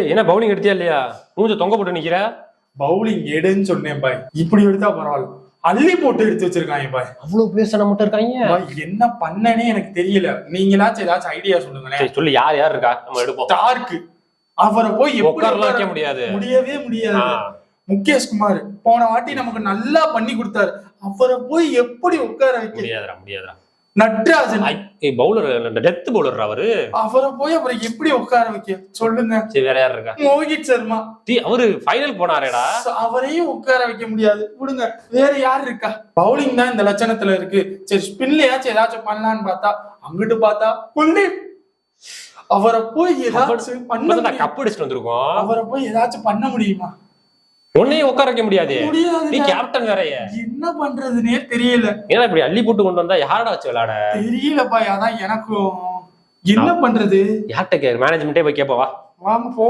டேய் என்ன பவுலிங் எடுத்தியா இல்லையா? மூஞ்ச தொங்க போட்டு நிக்கிற. பவுலிங் எடுன்னு சொன்னேன் பாய். இப்படி எடுத்தா பரவாயில்ல, அள்ளி போட்டு எடுத்து வச்சிருக்காங்க பாய். அவ்வளவு பேச மட்டும் இருக்காங்க பாய். என்ன பண்ணனே எனக்கு தெரியல. நீங்களாச்சும் ஏதாச்சும் ஐடியா சொல்லுங்களேன். சொல்லு, யார் யார் இருக்கா நம்ம எடுப்போம். ஸ்டார்க், அவரை போய் உட்காரலாம் வைக்க முடியாது, முடியவே முடியாது. முகேஷ் குமார் போன வாட்டி நமக்கு நல்லா பண்ணி கொடுத்தாரு, அவரை போய் எப்படி உட்கார வைக்க முடியாதுடா. நட்ராஜன் பவுலர், டெத் பவுலர் அவரு, அவரை போய் அவரை எப்படி உட்கார வைக்க சொல்லுங்க. சரி வேற யார் இருக்கா? மோஹித் சர்மா, அவரு ஃபைனல் போனாரேடா, அவரையும் உட்கார வைக்க முடியாது. விடுங்க, வேற யார் இருக்கா? பவுலிங் தான் இந்த லட்சணத்துல இருக்கு. சரி ஸ்பின்லயாச்சும் ஏதாச்சும் பண்ணலான்னு பார்த்தா, அங்கிட்டு பார்த்தா குல்தீப், அவரை போய் ஏதாச்சும் பண்ண, கப் அடிச்சுட்டு வந்திருக்கோம், அவரை போய் ஏதாச்சும் பண்ண முடியுமா? உன்னையும் உட்கார வைக்க முடியாது. நீ கேப்டன் வேறயே, என்ன பண்றதுன்னே தெரியல. ஏன்னா இப்படி அள்ளி போட்டு கொண்டு வந்தா யாரடா வச்சு விளையாட தெரியலப்பா. அதான் எனக்கும் என்ன பண்றது. யார்கிட்ட மேனேஜ்மெண்டே போய் கேப்பவா. வாங்க போ.